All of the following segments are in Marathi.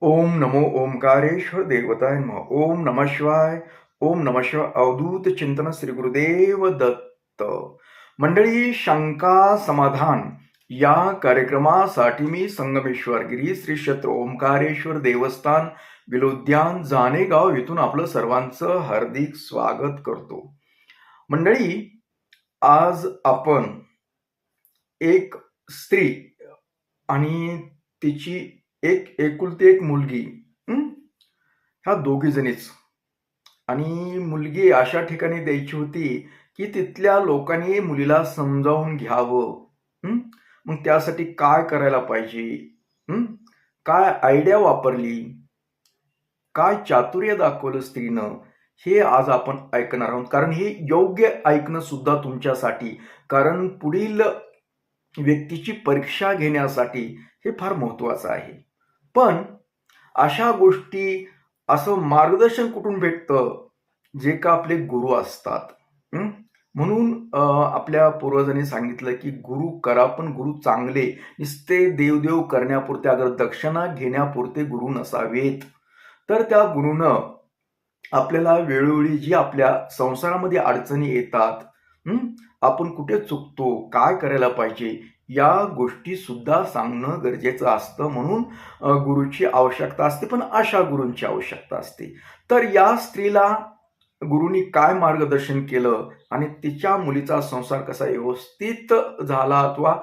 ओम नमो ओंकारेश्वर देवताय नमः. ओम नमः शिवाय. ओम नमः शिवाय. अवधूत चिंतन श्री गुरुदेव दत्त. मंडळी, शंका समाधान या कार्यक्रमासाठी मी संगमेश्वर गिरी श्री क्षेत्र ओंकारेश्वर देवस्थान विलोद्यान जानेगाव येथून आपलं सर्वांचं हार्दिक स्वागत करतो. मंडळी, आज आपण एक स्त्री आणि तिची एकुलती एक मुलगी, हं? ह्या दोघी जणीच. आणि मुलगी अशा ठिकाणी द्यायची होती की तिथल्या लोकांनी मुलीला समजावून घ्यावं. हं? मग त्यासाठी काय करायला पाहिजे, हं? काय आयडिया वापरली, काय चातुर्य दाखवलं स्त्रीनं, हे आज आपण ऐकणार आहोत. कारण हे योग्य ऐकणं सुद्धा तुमच्यासाठी, कारण पुढील व्यक्तीची परीक्षा घेण्यासाठी हे फार महत्वाचं आहे. पण अशा गोष्टी, असं मार्गदर्शन कुठून भेटतं? जे का आपले गुरु असतात. म्हणून आपल्या पूर्वजांनी सांगितलं की गुरु करा, पण गुरु चांगले. नुसते देवदेव करण्यापुरते, अगर दक्षिणा घेण्यापुरते गुरु नसावेत. तर त्या गुरुनं आपल्याला वेळोवेळी जी आपल्या संसारामध्ये अडचणी येतात, आपण कुठे चुकतो, काय करायला पाहिजे, या गोष्टी सुद्धा सांगणं गरजेचं असतं. म्हणून गुरुची आवश्यकता असते, पण अशा गुरूंची आवश्यकता असते. तर या स्त्रीला गुरुनी काय मार्गदर्शन केलं आणि तिच्या मुलीचा संसार कसा व्यवस्थित झाला, अथवा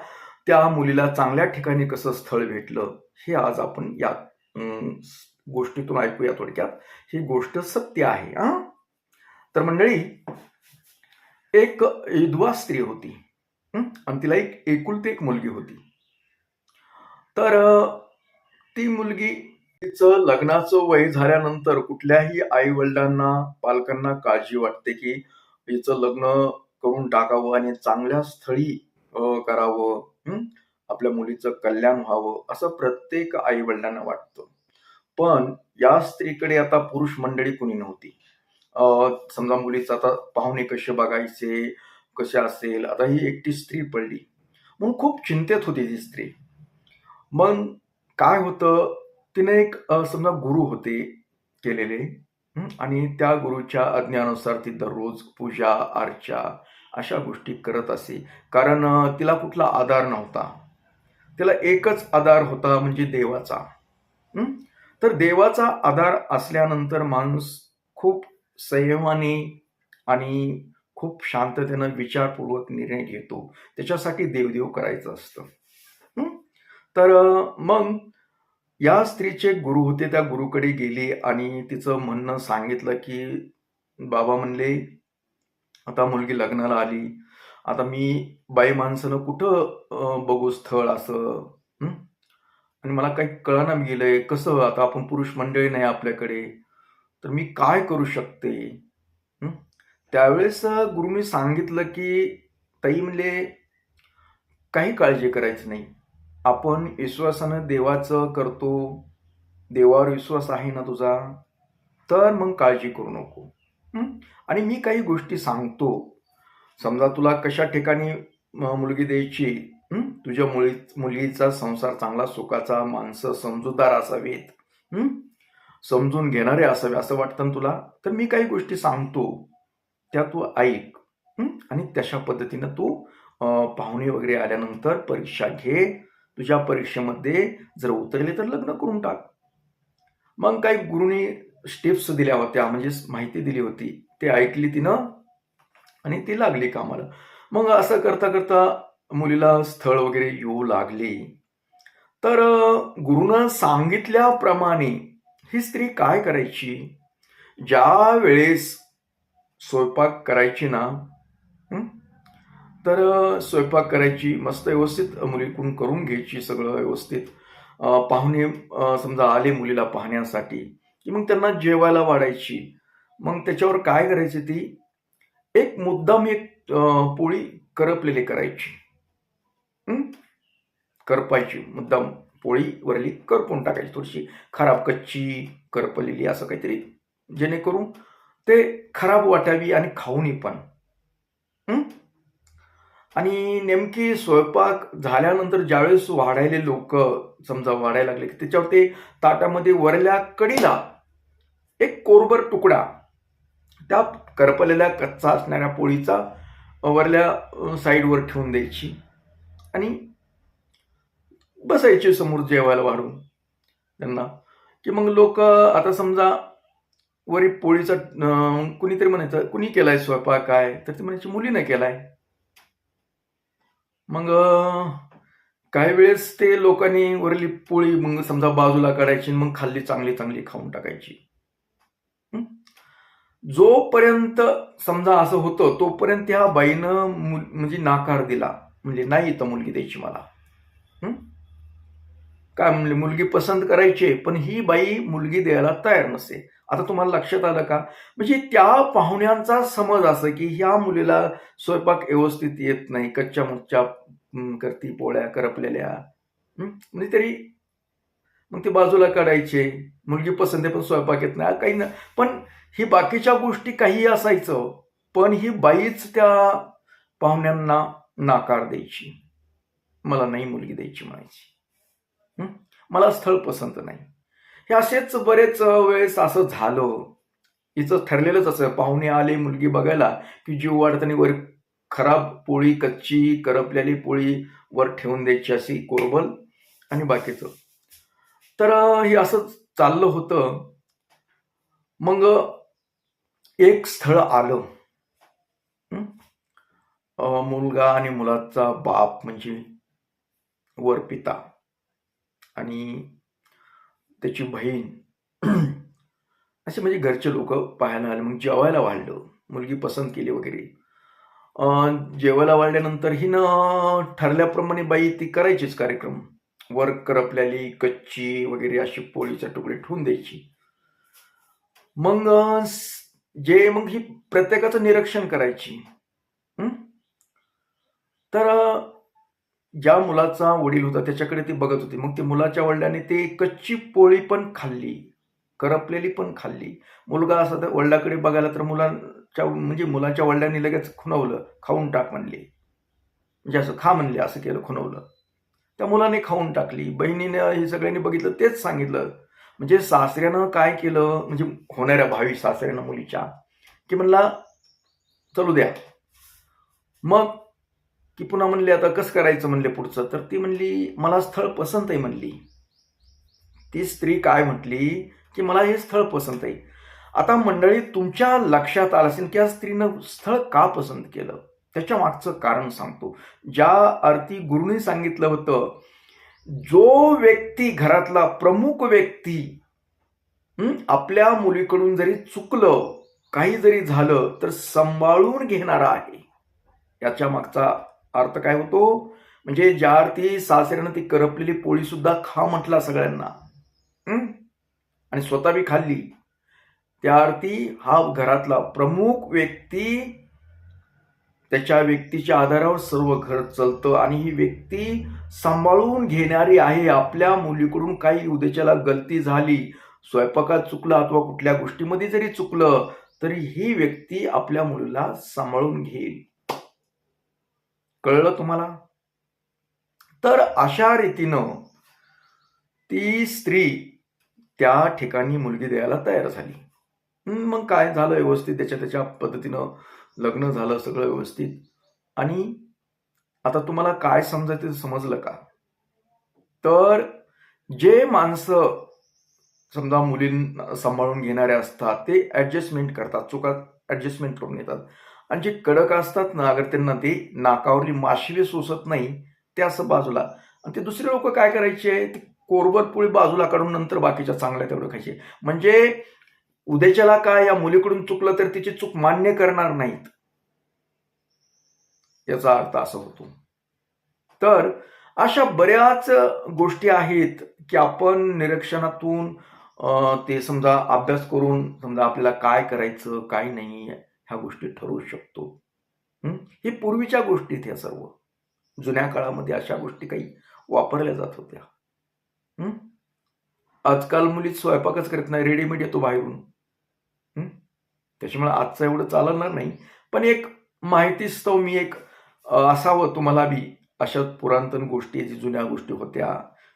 त्या मुलीला चांगल्या ठिकाणी कसं स्थळ भेटलं, हे आज आपण या गोष्टीतून ऐकूया. थोडक्यात ही गोष्ट सत्य आहे. तर मंडळी, एक विधवा स्त्री होती आणि तिला एक एकुलती एक मुलगी होती. तर ती मुलगी, तिचं लग्नाचं वय झाल्यानंतर कुठल्याही आई वडिलांना, पालकांना काळजी वाटते की हिचं लग्न करून टाकावं आणि चांगल्या स्थळी करावं, आपल्या मुलीचं कल्याण व्हावं, असं प्रत्येक आई वडिलांना वाटतं. पण या स्त्रीकडे आता पुरुष मंडळी कुणी नव्हती. समजा मुलीचं आता पाहुणे कसे बघायचे, कसे असेल, आता ही एकटी स्त्री पडली. मग खूप चिंतेत होती ती स्त्री. मग काय होतं, तिने एक समजा गुरु होते केलेले, आणि त्या गुरुच्या आज्ञानुसार ती दररोज पूजा अर्चा अशा गोष्टी करत असे. कारण तिला कुठला आधार नव्हता. तिला एकच आधार होता, म्हणजे देवाचा. तर देवाचा आधार असल्यानंतर माणूस खूप संयमाने आणि खूप शांततेनं विचारपूर्वक निर्णय घेतो. त्याच्यासाठी देवदेव करायचं असतं. तर मग या स्त्रीचे गुरु होते, त्या गुरुकडे गेली आणि तिचं म्हणणं सांगितलं की बाबा म्हणले, आता मुलगी लग्नाला आली, आता मी बाई माणसानं कुठं बघू स्थळ असं, आणि मला काही कळना गेलंय कसं. आता आपण पुरुष मंडळी नाही आपल्याकडे, तर मी काय करू शकते. त्यावेळेस गुरुनी सांगितलं की ताई म्हणले, काही काळजी करायची नाही. आपण विश्वासानं देवाचं करतो, देवावर विश्वास आहे ना तुझा, तर मग काळजी करू नको. आणि मी काही गोष्टी सांगतो. समजा तुला कशा ठिकाणी मुलगी द्यायची, तुझ्या मुलीचा संसार चांगला सुखाचा, माणसं समजूतदार असावेत, समजून घेणारे असावे असं वाटतं ना तुला, तर मी काही गोष्टी सांगतो, त्या तू ऐक. आणि तशा पद्धतीनं तू पाहुणे वगैरे आल्यानंतर परीक्षा घे. तुझ्या परीक्षेमध्ये जर उतरले तर लग्न करून टाक. मग काही गुरुनी स्टेप्स दिल्या होत्या, म्हणजे माहिती दिली होती, ते ऐकली तिनं आणि ती लागली कामाला. मग असं करता करता मुलीला स्थळ वगैरे येऊ लागली. तर गुरुनं सांगितल्याप्रमाणे ही स्त्री काय करायची, ज्या वेळेस स्वयंपाक करायची ना, तर स्वयंपाक करायची, मस्त व्यवस्थित मुलीकडून करून घ्यायची सगळं व्यवस्थित. पाहुणे समजा आले मुलीला पाहण्यासाठी की मग त्यांना जेवायला वाढायची. मग त्याच्यावर काय करायची ती, एक मुद्दाम एक पोळी करपलेली करायची, करपायची मुद्दाम, पोळी वरली करपून टाकायची, थोडीशी खराब कच्ची करपलेली असं काहीतरी, जेणेकरून ते खराब वाटावी आणि खाऊनी पण. आणि नेमकी स्वयंपाक झाल्यानंतर ज्यावेळेस वाढायले लोक समजा वाढायला लागले, की त्याच्यावर ते ताटामध्ये वरल्या कडीला एक कोरभर तुकडा त्या करपलेल्या कच्चा असणाऱ्या पोळीचा वरल्या साईडवर ठेवून द्यायची आणि बसायचे समोर जेवायला वाढून त्यांना. की मग लोक आता समजा वरी पोळीचा कुणीतरी म्हणायचं, कुणी केलाय स्वयंपाक काय, तर ती म्हणायची मुलीनं केलाय. मग काही वेळेस ते लोकांनी वरली पोळी मग समजा बाजूला काढायची, मग खाल्ली चांगली चांगली खाऊन टाकायची. जोपर्यंत समजा असं होतं तोपर्यंत त्या बाईनं म्हणजे नाकार दिला, म्हणजे नाही तर मुलगी द्यायची मला. काय म्हणले, मुलगी पसंत करायची, पण ही बाई मुलगी द्यायला तयार नसते. आता तुम्हाला लक्षात आलं का? म्हणजे त्या पाहुण्यांचा समज असं की ह्या मुलीला स्वयंपाक व्यवस्थित येत नाही, कच्च्या मुच्च्या करती, पोळ्या करपलेल्या. म्हणजे तरी मग ते बाजूला काढायचे. मुलगी पसंत आहे पण स्वयंपाक येत नाही काही ना. पण ही बाकीच्या गोष्टी काही असायचं, पण ही बाईच त्या पाहुण्यांना नाकार द्यायची. मला नाही मुलगी द्यायची म्हणायची, मला स्थळ पसंत नाही. हे असेच बरेच वेळेस असं झालं. हिचं ठरलेलंच असं, पाहुणे आले मुलगी बघायला की जीव वाढताना वर खराब पोळी, कच्ची करपलेली पोळी वर ठेवून द्यायची अशी कोरबल आणि बाकीचं. तर हे असं चाललं होतं. मग एक स्थळ आलं. मुलगा आणि मुलाचा बाप म्हणजे वर पिता आणि त्याची बहीण असे म्हणजे घरचे लोक पाहायला आले. मग जेवायला वाढलं, मुलगी पसंत केली वगैरे. जेवायला वाढल्यानंतर हिनं ठरल्याप्रमाणे बाई ती करायचीच कार्यक्रम. वर करपलेली कच्ची वगैरे अशी पोळीचे तुकडे ठेवून द्यायची. मग मग ही प्रत्येकाचं निरीक्षण करायची. तर ज्या मुलाचा वडील होता त्याच्याकडे ती बघत होती. मग ते मुलाच्या वडिलांनी ते कच्ची पोळी पण खाल्ली, करपलेली पण खाल्ली. मुलगा असा तर वडिलाकडे बघायला, तर मुलाच्या वडिलांनी लगेच खुणवलं, खाऊन टाक म्हणले. म्हणजे असं खा म्हणले, असं केलं, खुणवलं. त्या मुलाने खाऊन टाकली. बहिणीने हे सगळ्यांनी बघितलं, तेच सांगितलं. म्हणजे सासऱ्यानं काय केलं, म्हणजे होणाऱ्या भावी सासऱ्यानं मुलीच्या, की म्हणला चलू द्या. मग की पुन्हा म्हणले आता कसं करायचं म्हणले पुढचं. तर ती म्हणली मला स्थळ पसंत आहे म्हणली. ती स्त्री काय म्हटली की मला हे स्थळ पसंत आहे. आता मंडळी तुमच्या लक्षात आलं असेल की या स्त्रीनं स्थळ का पसंत केलं, त्याच्या मागचं कारण सांगतो. ज्या अर्थी गुरुनी सांगितलं होतं, जो व्यक्ती घरातला प्रमुख व्यक्ती आपल्या मुलीकडून जरी चुकलं, काही जरी झालं तर सांभाळून घेणारा आहे. याच्या मागचा अर्थ काय होतो, म्हणजे ज्या अर्थी सासऱ्यानं ती करपलेली पोळी सुद्धा खा म्हटला सगळ्यांना आणि स्वतः बी खाल्ली, त्या अर्थी हा घरातला प्रमुख व्यक्ती, त्याच्या व्यक्तीच्या आधारावर सर्व घर चालतं आणि ही व्यक्ती सांभाळून घेणारी आहे. आपल्या मुलीकडून काही उद्याच्याला गलती झाली, स्वयंपाकात चुकलं अथवा कुठल्या गोष्टीमध्ये जरी चुकलं, तरी ही व्यक्ती आपल्या मुलीला सांभाळून घेईल. कळलं तुम्हाला? तर अशा रीतीनं ती स्त्री त्या ठिकाणी मुलगी द्यायला तयार झाली. मग काय झालं, व्यवस्थित त्याच्या पद्धतीनं लग्न झालं, सगळं व्यवस्थित. आणि आता तुम्हाला काय समजायचं समजलं का? तर जे माणसं समजा मुलींना सांभाळून घेणारे असतात ते ऍडजस्टमेंट करतात, चुका ऍडजस्टमेंट करून येतात. आणि जे कडक असतात ना, अगर त्यांना ते नाकावरली माशवी सोसत नाही, ते असं बाजूला. आणि ते दुसरे लोक काय करायचे, ते कोरभर पोळी बाजूला काढून नंतर बाकीच्या चांगल्या तेवढं खायचे. म्हणजे उद्याच्याला काय, या मुलीकडून चुकलं तर तिची चूक मान्य करणार नाहीत, याचा अर्थ असा होतो. तर अशा बऱ्याच गोष्टी आहेत की आपण निरीक्षणातून ते समजा अभ्यास करून समजा आपल्याला काय करायचं काय नाही ह्या गोष्टी ठरवू शकतो. हे पूर्वीच्या गोष्टीत, ह्या सर्व जुन्या काळामध्ये अशा गोष्टी काही वापरल्या जात होत्या. आजकाल मुली स्वयंपाकच करत नाही, रेडीमेड येतो बाहेरून. त्याच्यामुळे आजचं एवढं चालणार नाही, पण एक माहितीस्तव मी एक असावं तुम्हाला बी अशा पुरातन गोष्टी जी जुन्या गोष्टी होत्या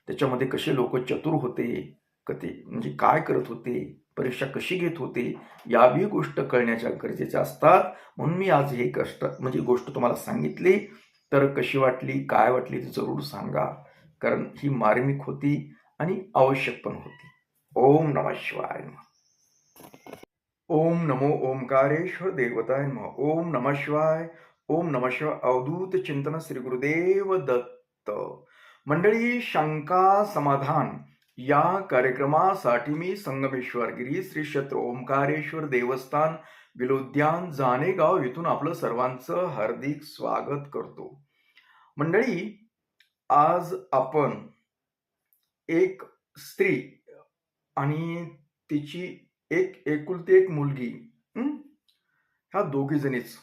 त्याच्यामध्ये कसे लोक चतुर होते, कधी म्हणजे काय करत होते, परीक्षा कशी घेत होते, या बी गोष्ट कळण्याच्या गरजेच्या असतात. म्हणून मी आज हे कष्ट म्हणजे गोष्ट तुम्हाला सांगितली. तर कशी वाटली, काय वाटली ती जरूर सांगा, कारण ही मार्मिक होती आणि आवश्यक पण होती. ओम नमः शिवाय. ओम नमो ओंकारेश्वर देवताय नमः. ओम नमः शिवाय. ओम नमः शिवाय. अवधूत चिंतन श्री गुरुदेव दत्त. मंडळी, शंका समाधान या कार्यक्रमासाठी मी संगमेश्वर गिरी श्री क्षेत्र ओंकारेश्वर देवस्थान विलोद्यान जानेगाव इथून आपलं सर्वांचं हार्दिक स्वागत करतो. मंडळी, आज आपण एक स्त्री आणि तिची एकुलती एक मुलगी, ह्या दोघी जणीच,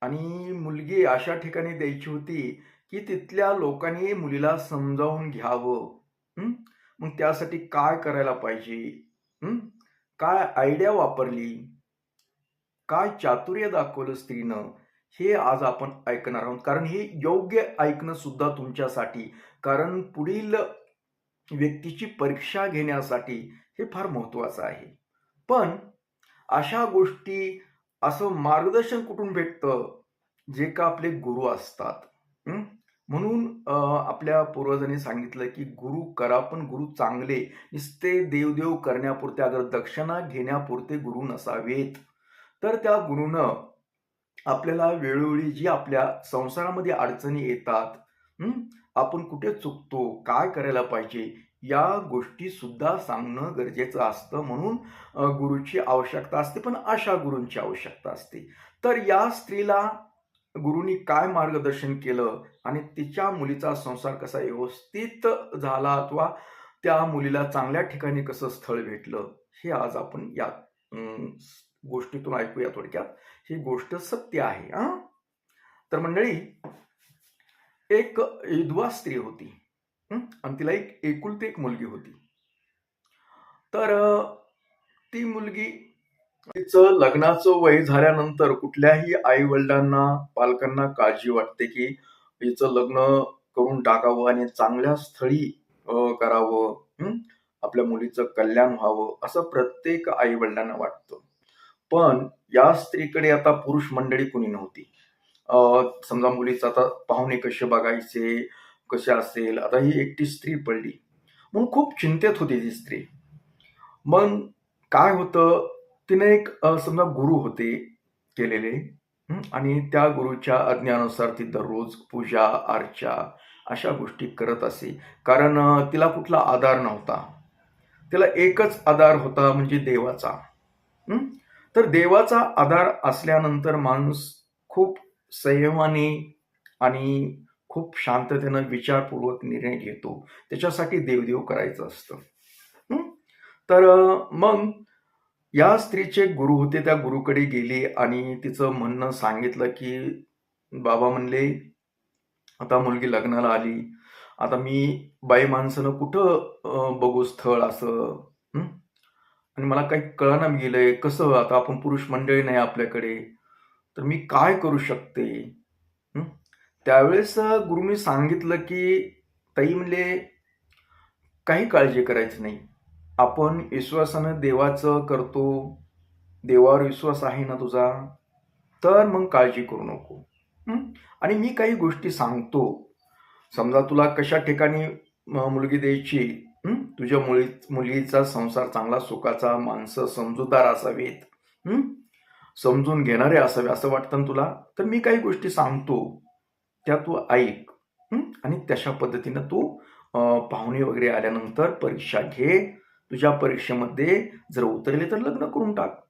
आणि मुलगी अशा ठिकाणी द्यायची होती की तिथल्या लोकांनी मुलीला समजावून घ्यावं. मग त्यासाठी काय करायला पाहिजे, काय आयडिया वापरली, काय चातुर्य दाखवलं स्त्रीनं, हे आज आपण ऐकणार आहोत. कारण हे योग्य ऐकणं सुद्धा तुमच्यासाठी, कारण पुढील व्यक्तीची परीक्षा घेण्यासाठी हे फार महत्वाचं आहे. पण अशा गोष्टी, असं मार्गदर्शन कुठून भेटतं, जे का आपले गुरु असतात. म्हणून आपल्या पूर्वजांनी सांगितलं की गुरु करा, पण गुरु चांगले, नुसते देवदेव करण्यापुरते, अगर दक्षिणा घेण्यापुरते गुरु नसावेत. तर त्या गुरुनं आपल्याला वेळोवेळी जी आपल्या संसारामध्ये अडचणी येतात, आपण कुठे चुकतो, काय करायला पाहिजे, या गोष्टी सुद्धा सांगणं गरजेचं असतं. म्हणून गुरुची आवश्यकता असते, पण अशा गुरूंची आवश्यकता असते. तर या स्त्रीला गुरुनी काय मार्गदर्शन केलं आणि तिच्या मुलीचा संसार कसा व्यवस्थित झाला, अथवा त्या मुलीला चांगल्या ठिकाणी कसं स्थळ भेटलं, हे आज आपण या गोष्टीतून ऐकूया. थोडक्यात ही गोष्ट सत्य आहे. तर मंडळी, एक विधवा स्त्री होती आणि तिला एक एकुलती एक मुलगी होती. तर ती मुलगी, तिचं लग्नाचं वय झाल्यानंतर कुठल्याही आई वडिलांना, पालकांना काळजी वाटते की हिचं लग्न करून टाकावं आणि चांगल्या स्थळी करावं, आपल्या मुलीचं कल्याण व्हावं, असं प्रत्येक आई वडिलांना वाटतं. पण या स्त्रीकडे आता पुरुष मंडळी कुणी नव्हती. समजा मुलीचं आता पाहुणे कसे बघायचे, कसे असेल, आता ही एकटी स्त्री पडली, मग खूप चिंतेत होती ती स्त्री. मग काय होतं, तिने एक समजा गुरु होते केलेले, आणि त्या गुरुच्या आज्ञानुसार ती दररोज पूजा अर्चा अशा गोष्टी करत असे. कारण तिला कुठला आधार नव्हता, तिला एकच आधार होता, म्हणजे देवाचा. तर देवाचा आधार असल्यानंतर माणूस खूप संयमाने आणि खूप शांततेनं विचारपूर्वक निर्णय घेतो. त्याच्यासाठी देवदेव करायचं असतं. तर मग या स्त्रीचे गुरु होते, त्या गुरुकडे गेली आणि तिचं म्हणणं सांगितलं की बाबा म्हणले, आता मुलगी लग्नाला आली, आता मी बाई माणसानं कुठं बघू स्थळ असं, आणि मला काही कळना गेलंय कसं, आता आपण पुरुष मंडळी नाही आपल्याकडे, तर मी काय करू शकते. त्यावेळेस गुरुनी सांगितलं की ताई म्हणले, काही काळजी करायची नाही, आपण विश्वासानं देवाचं करतो, देवावर विश्वास आहे ना तुझा, तर मग काळजी करू नको. आणि मी काही गोष्टी सांगतो, समजा तुला कशा ठिकाणी मुलगी द्यायची, तुझ्या मुलीचा संसार चांगला सुखाचा, माणसं समजूतदार असावेत, समजून घेणारे असावे असं वाटतं तुला, तर मी काही गोष्टी सांगतो त्या तू ऐक, आणि तशा पद्धतीनं तू पाहुणे वगैरे आल्यानंतर परीक्षा घे, तुझ्या परीक्षेमध्ये जर उतरले तर लग्न करून टाक.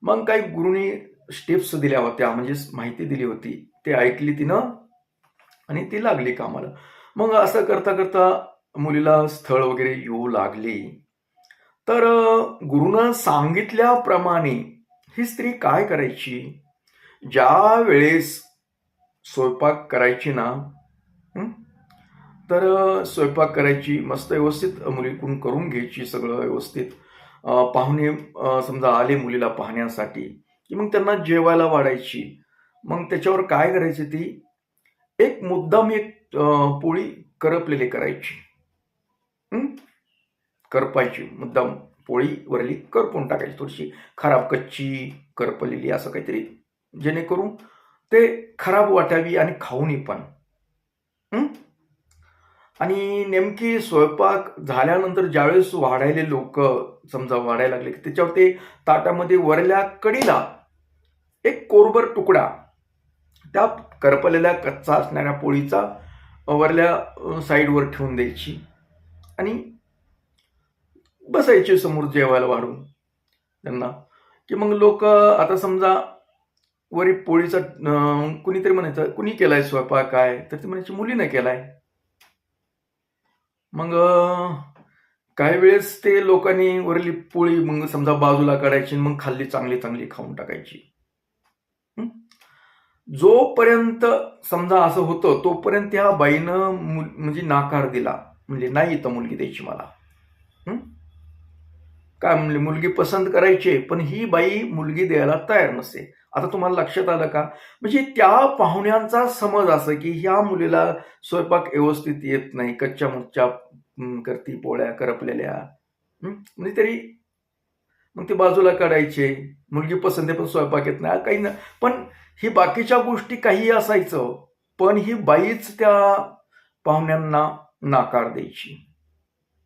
मग काही गुरुनी स्टेप्स दिल्या होत्या, म्हणजे माहिती दिली होती, ते ऐकली तिनं आणि ती लागली कामाला. मग असं करता करता मुलीला स्थळ वगैरे येऊ लागली. तर गुरुनं सांगितल्याप्रमाणे ही स्त्री काय करायची, ज्या वेळेस स्वयंपाक करायची ना, तर स्वयंपाक करायची, मस्त व्यवस्थित मुलीकडून करून घ्यायची सगळं व्यवस्थित. पाहुणे समजा आले मुलीला पाहण्यासाठी की मग त्यांना जेवायला वाढायची. मग त्याच्यावर काय करायची ती, एक मुद्दाम एक पोळी करपलेली करायची, करपायची मुद्दाम, पोळी वरली करपून टाकायची, थोडीशी खराब कच्ची करपलेली असं काहीतरी, जेणेकरून ते खराब वाटावी आणि खाऊनी पण. आणि नेमकी स्वयंपाक झाल्यानंतर ज्यावेळेस वाढायले लोक समजा वाढायला लागले, की त्याच्यावर ते ताटामध्ये वरल्या कडीला एक कोरभर तुकडा त्या करपलेल्या कच्चा असणाऱ्या पोळीचा वरल्या साईडवर ठेवून द्यायची आणि बसायचे समोर जेवायला वाढून त्यांना. की मग लोक आता समजा वरी पोळीचा कुणीतरी म्हणायचं, कुणी केलाय स्वयंपाक काय, तर ते म्हणायचे मुलीने केलाय. मग काही वेळेस ते लोकांनी वरली पोळी मग समजा बाजूला काढायची, मग खाल्ली, चांगली चांगली खाऊन टाकायची. जोपर्यंत समजा असं होतं तोपर्यंत त्या बाईनं म्हणजे नाकार दिला, म्हणजे नाही इथं मुलगी द्यायची मला. काय म्हणले, मुलगी पसंत करायची, पण ही बाई मुलगी द्यायला तयार नसते. आता तुम्हाला लक्षात आलं का? म्हणजे त्या पाहुण्यांचा समज असं की ह्या मुलीला स्वयंपाक व्यवस्थित येत नाही, कच्च्या मुच्च्या करती, पोळ्या करपलेल्या, म्हणजे तरी मग ते बाजूला काढायचे. मुलगी पसंत आहे पण स्वयंपाक येत नाही, काही ना. पण ही बाकीच्या गोष्टी काही असायचं, पण ही बाईच त्या पाहुण्यांना नाकार द्यायची,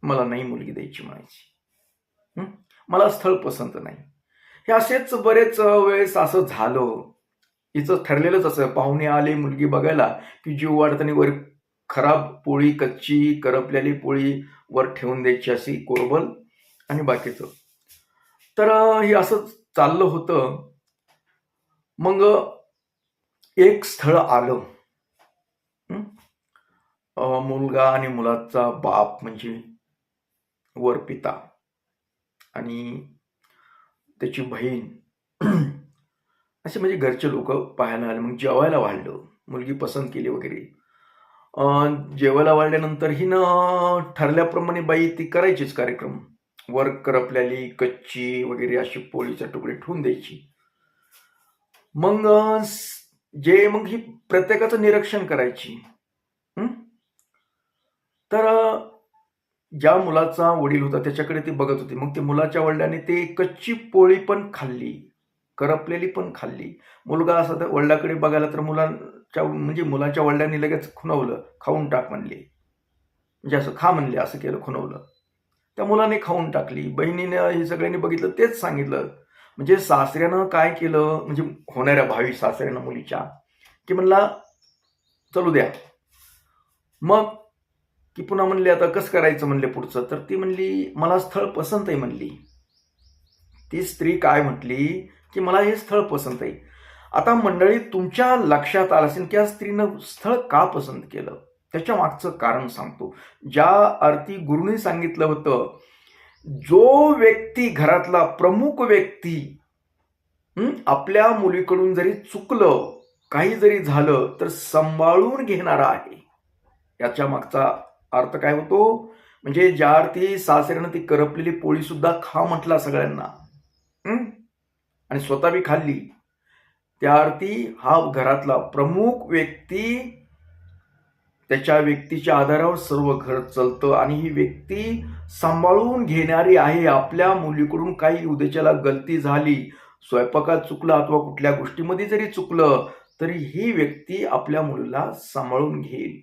मला नाही मुलगी द्यायची म्हणायची, मला स्थळ पसंत नाही. हे असेच बरेच वेळेस असं झालं. हिचं ठरलेलंच असं, पाहुणे आले मुलगी बघायला की जीव वाढताना वर खराब पोळी, कच्ची करपलेली पोळी वर ठेवून द्यायची, अशी कोरबल आणि बाकीचं. तर हे असं चाललं होतं. मग एक स्थळ आलं. मुलगा आणि मुलाचा बाप म्हणजे वर पिता आणि त्याची बहीण असे म्हणजे घरचे लोक पाहायला आले. मग जेवायला वाढलं, मुलगी पसंत केली वगैरे. जेवायला वाढल्यानंतर हिनं ठरल्याप्रमाणे बाई ती करायचीच कार्यक्रम, वर करपलेली कच्ची वगैरे अशी पोळीचा तुकडे ठेवून द्यायची. मग मग ही प्रत्येकाचं निरीक्षण करायची. तर ज्या मुलाचा वडील होता त्याच्याकडे ती बघत होती. मग ते मुलाच्या वडिलांनी ते कच्ची पोळी पण खाल्ली, करपलेली पण खाल्ली. मुलगा असा तर वडिलाकडे बघायला, तर मुलाच्या वडिलांनी लगेच खुणवलं, खाऊन टाक म्हणले, म्हणजे असं खा म्हणले, असं केलं, खुणवलं. त्या मुलाने खाऊन टाकली. बहिणीने हे सगळ्यांनी बघितलं, तेच सांगितलं. म्हणजे सासऱ्यानं काय केलं, म्हणजे होणाऱ्या भावी सासऱ्यानं मुलीच्या, की म्हणला चलू द्या. मग की पुन्हा म्हणले आता कसं करायचं म्हणले पुढचं, तर ती म्हणली मला स्थळ पसंत आहे म्हणली. ती स्त्री काय म्हटली की मला हे स्थळ पसंत आहे. आता मंडळी तुमच्या लक्षात आलं असेल की या स्त्रीनं स्थळ का पसंत केलं, त्याच्या मागचं कारण सांगतो. ज्या अर्थी गुरुने सांगितलं होतं, जो व्यक्ती घरातला प्रमुख व्यक्ती आपल्या मुलीकडून जरी चुकलं, काही जरी झालं तर सांभाळून घेणारा आहे, याच्या मागचा अर्थ काय होतो, म्हणजे ज्या अर्थी सासऱ्यानं ती करपलेली पोळी सुद्धा खा म्हटला सगळ्यांना आणि स्वतः बी खाल्ली, त्या अर्थी हा घरातला प्रमुख व्यक्ती, त्याच्या व्यक्तीच्या आधारावर सर्व घर चालतं आणि ही व्यक्ती सांभाळून घेणारी आहे. आपल्या मुलीकडून काही उद्याच्याला गलती झाली, स्वयंपाकात चुकलं अथवा कुठल्या गोष्टीमध्ये जरी चुकलं, तरी ही व्यक्ती आपल्या मुलीला सांभाळून घेईल.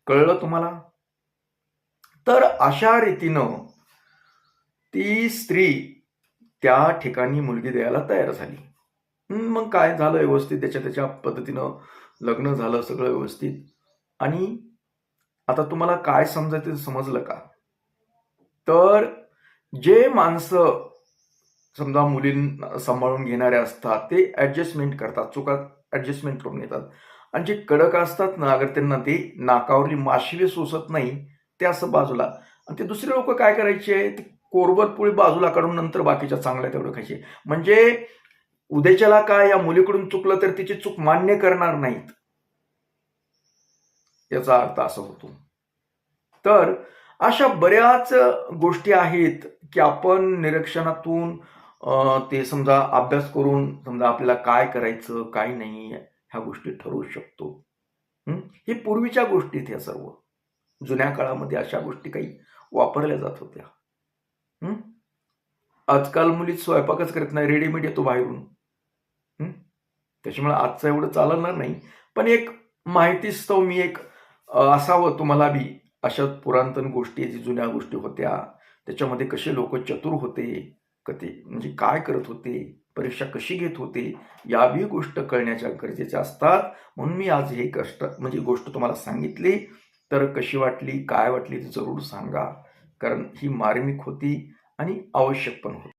कळलं तुम्हाला? तर अशा रीतीनं ती स्त्री त्या ठिकाणी मुलगी द्यायला तयार झाली. मग काय झालं, व्यवस्थित त्याच्या पद्धतीनं लग्न झालं, सगळं व्यवस्थित. आणि आता तुम्हाला काय समजायचं समजलं का? तर जे माणसं समजा मुलींना सांभाळून घेणारे असतात ते ऍडजस्टमेंट करतात, चुका ऍडजस्टमेंट करून येतात. आणि जे कडक असतात ना, अगर त्यांना ते नाकावरली माशिवे सोसत नाही, ते असं बाजूला. आणि ते दुसरे लोक काय करायचे, ते कोरभर पोळी बाजूला काढून नंतर बाकीच्या चांगल्या तेवढं खायचे. म्हणजे उद्याच्याला काय, या मुलीकडून चुकलं तर तिची चूक मान्य करणार नाहीत, याचा अर्थ असा होतो. तर अशा बऱ्याच गोष्टी आहेत की आपण निरीक्षणातून ते समजा अभ्यास करून समजा आपल्याला काय करायचं काय नाही ह्या गोष्टी ठरवू शकतो. हे पूर्वीच्या गोष्टी ह्या सर्व. जुन्या काळामध्ये अशा गोष्टी काही वापरल्या जात होत्या. आजकाल मुली स्वयंपाकच करत नाही, रेडीमेड येतो बाहेरून. त्याच्यामुळे आजचं एवढं चालणार नाही. पण एक माहितीस्तव मी एक असावं तुम्हाला बी अशा पुरातन गोष्टी जी जुन्या गोष्टी होत्या, त्याच्यामध्ये कसे लोक चतुर होते, कधी म्हणजे काय करत होते, परीक्षा कशी घेत होते, या बी गोष्ट कळण्याच्या गरजेच्या असतात. म्हणून मी आज हे म्हणजे गोष्ट तुम्हाला सांगितली. तर कशी वाटली, काय वाटली ती जरूर सांगा. कारण ही मार्मिक होती आणि आवश्यक पण होती.